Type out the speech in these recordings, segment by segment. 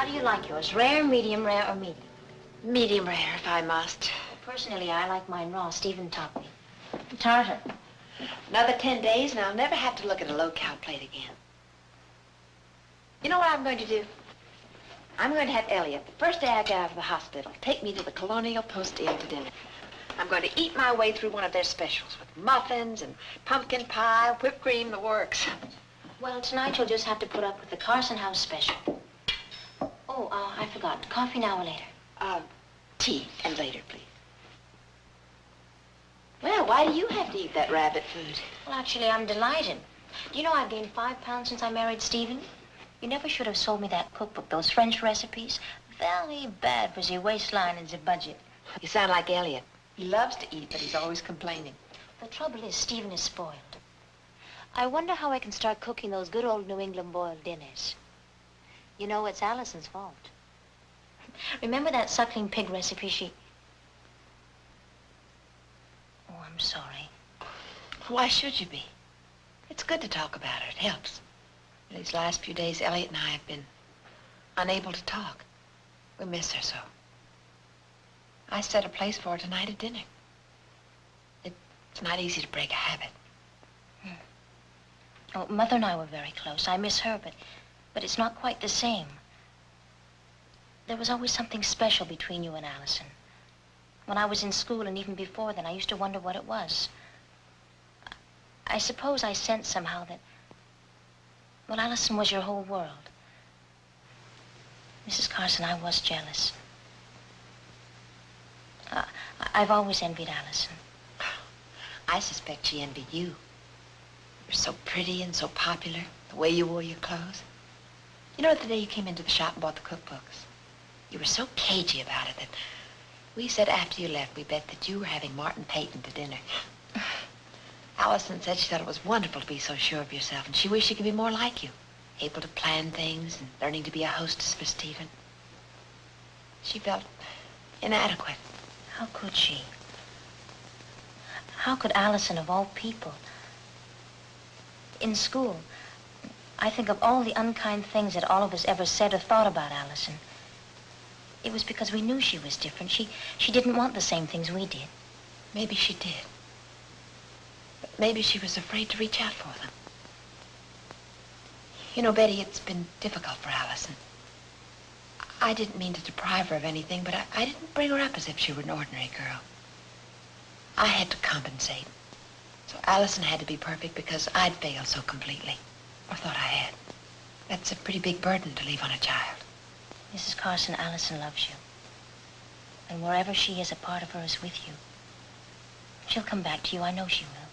How do you like yours? Rare, medium rare, or medium? Medium rare, if I must. Personally, I like mine raw. Stephen taught me. Tartar. Another 10 days, and I'll never have to look at a low-cal plate again. You know what I'm going to do? I'm going to have Elliot, the first day I get out of the hospital, take me to the Colonial Post Inn to dinner. I'm going to eat my way through one of their specials with muffins and pumpkin pie, whipped cream, the works. Well, tonight you'll just have to put up with the Carson House special. Oh, I forgot. Coffee now or later? Tea, and later, please. Well, why do you have to eat that rabbit food? Well, actually, I'm delighted. Do you know I've gained 5 pounds since I married Stephen? You never should have sold me that cookbook, those French recipes. Very bad for the waistline and the budget. You sound like Elliot. He loves to eat, but he's always complaining. The trouble is, Stephen is spoiled. I wonder how I can start cooking those good old New England boiled dinners. You know, it's Allison's fault. Remember that suckling pig recipe Oh, I'm sorry. Why should you be? It's good to talk about her. It helps. These last few days, Elliot and I have been unable to talk. We miss her so. I set a place for her tonight at dinner. It's not easy to break a habit. Oh, Mother and I were very close. I miss her, but it's not quite the same. There was always something special between you and Allison. When I was in school and even before then, I used to wonder what it was. I suppose I sensed somehow that, well, Allison was your whole world. Mrs. Carson, I was jealous. I've always envied Allison. I suspect she envied you. You're so pretty and so popular, the way you wore your clothes. You know, the day you came into the shop and bought the cookbooks, you were so cagey about it that we said after you left, we bet that you were having Martin Peyton to dinner. Allison said she thought it was wonderful to be so sure of yourself, and she wished she could be more like you, able to plan things and learning to be a hostess for Stephen. She felt inadequate. How could she? How could Allison, of all people? In school, I think of all the unkind things that all of us ever said or thought about Allison. It was because we knew she was different. She didn't want the same things we did. Maybe she did. But maybe she was afraid to reach out for them. You know, Betty, it's been difficult for Allison. I didn't mean to deprive her of anything, but I didn't bring her up as if she were an ordinary girl. I had to compensate. So Allison had to be perfect because I'd failed so completely, or thought I had. That's a pretty big burden to leave on a child. Mrs. Carson, Allison loves you. And wherever she is, a part of her is with you. She'll come back to you. I know she will.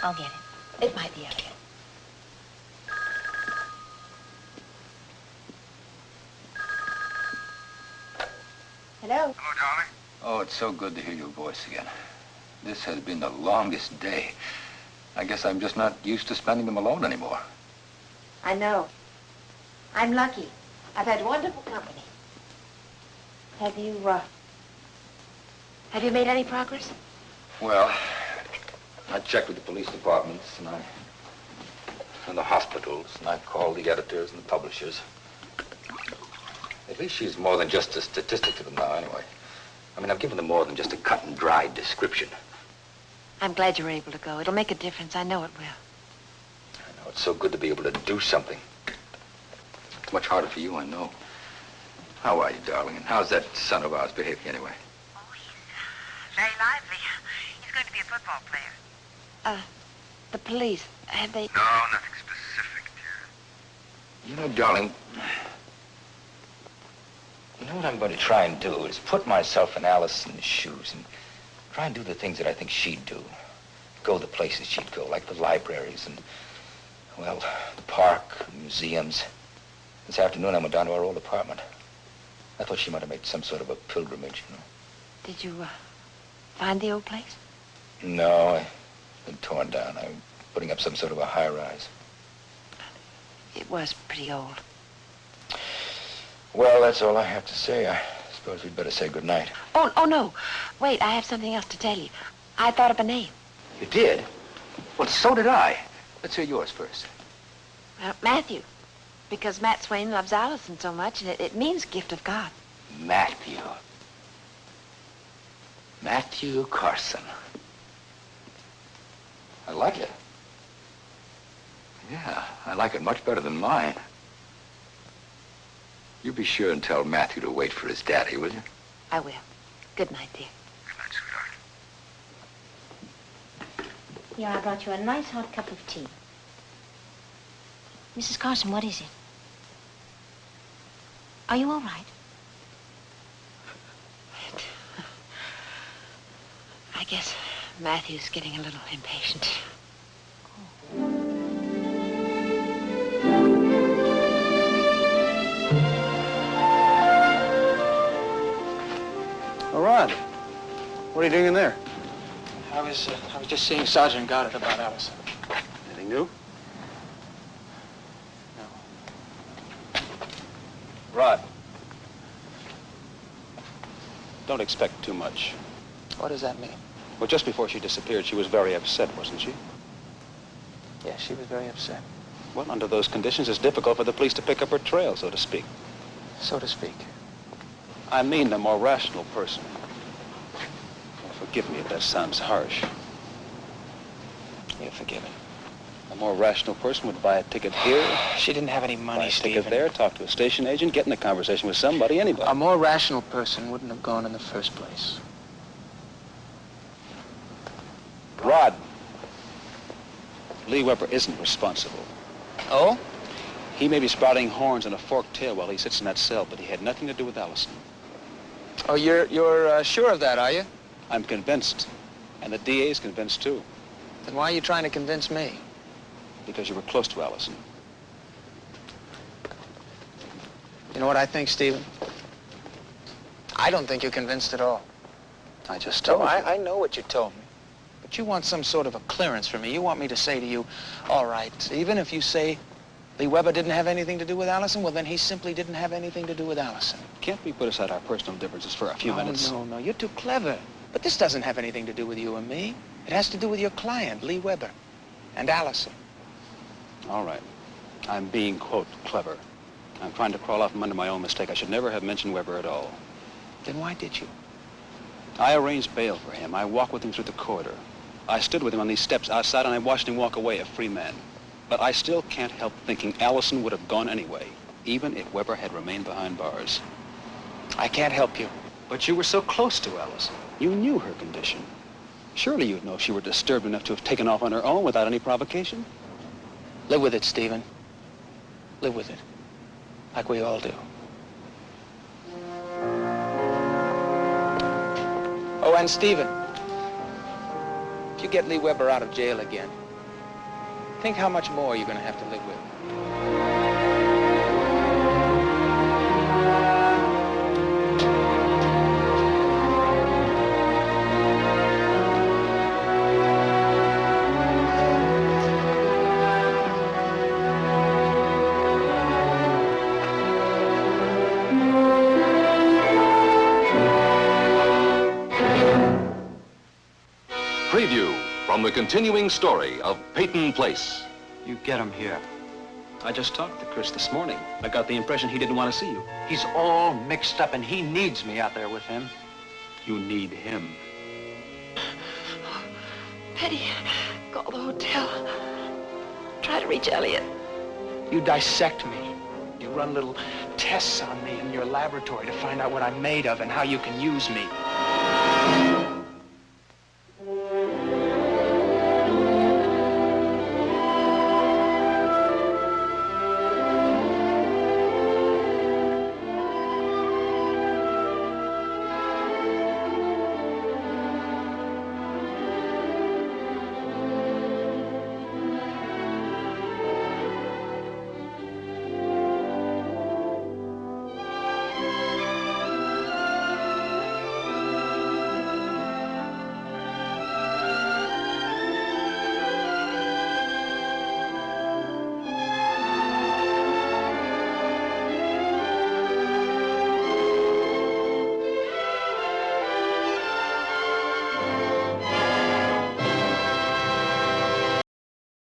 I'll get it. It might be Elliot. Hello? Hello, darling. Oh, it's so good to hear your voice again. This has been the longest day. I guess I'm just not used to spending them alone anymore. I know. I'm lucky. I've had wonderful company. Have you made any progress? Well, I checked with the police departments and the hospitals, and I called the editors and the publishers. At least she's more than just a statistic to them now, anyway. I mean, I've given them more than just a cut and dried description. I'm glad you were able to go. It'll make a difference. I know it will. I know. It's so good to be able to do something. It's much harder for you, I know. How are you, darling? And how's that son of ours behaving, anyway? Oh, he's very lively. He's going to be a football player. The police, have they... No, nothing specific, dear. You know, darling, you know what I'm going to try and do is put myself in Allison's shoes and try and do the things that I think she'd do. Go the places she'd go, like the libraries and, well, the park, museums. This afternoon, I went down to our old apartment. I thought she might have made some sort of a pilgrimage, you know. Did you, find the old place? No, it's been torn down. I'm putting up some sort of a high-rise. It was pretty old. Well, that's all I have to say. I suppose we'd better say goodnight. Oh, no. Wait, I have something else to tell you. I thought of a name. You did? Well, so did I. Let's hear yours first. Matthew. Because Matt Swain loves Allison so much, and it means gift of God. Matthew. Matthew Carson. I like it. Yeah, I like it much better than mine. You be sure and tell Matthew to wait for his daddy, will you? I will. Good night, dear. Good night, sweetheart. Here, I brought you a nice hot cup of tea. Mrs. Carson, what is it? Are you all right? I guess Matthew's getting a little impatient. Oh, Rod, what are you doing in there? I was just seeing Sergeant Goddard about Allison. Anything new? No. Rod. Don't expect too much. What does that mean? Well, just before she disappeared, she was very upset, wasn't she? Yes, she was very upset, Well, under those conditions, it's difficult for the police to pick up her trail, so to speak. so to speak. I mean the more rational person. Well, forgive me if that sounds harsh. You're forgiven. A more rational person would buy a ticket here, She didn't have any buy money, a ticket Stephen. there, talk to a station agent, get in a conversation with somebody, anybody. A more rational person wouldn't have gone in the first place. Rod, Lee Weber isn't responsible. Oh? He may be sprouting horns and a forked tail while he sits in that cell, but he had nothing to do with Allison. Oh, you're sure of that, are you? I'm convinced, and the DA is convinced too, Then why are you trying to convince me? because you were close to Allison. You know what I think, Stephen? I don't think you're convinced at all. I just told you. I know what you told me. But you want some sort of a clearance from me. You want me to say to you, all right, even if you say Lee Weber didn't have anything to do with Allison, well, then he simply didn't have anything to do with Allison. Can't we put aside our personal differences for a few minutes? No, you're too clever. But this doesn't have anything to do with you and me. It has to do with your client, Lee Weber, and Allison. All right. I'm being, quote, clever. I'm trying to crawl out from under my own mistake. I should never have mentioned Weber at all. Then why did you? I arranged bail for him. I walked with him through the corridor. I stood with him on these steps outside, and I watched him walk away, a free man. But I still can't help thinking Allison would have gone anyway, even if Weber had remained behind bars. I can't help you. But you were so close to Allison. You knew her condition. Surely you'd know if she were disturbed enough to have taken off on her own without any provocation. Live with it, Stephen. Live with it. Like we all do. Oh, and Stephen, if you get Lee Weber out of jail again, think how much more you're going to have to live with. Preview from the continuing story of Peyton Place. You get him here. I just talked to Chris this morning. I got the impression he didn't want to see you. He's all mixed up and he needs me out there with him. You need him. Petty, call the hotel. Try to reach Elliot. You dissect me. You run little tests on me in your laboratory to find out what I'm made of and how you can use me.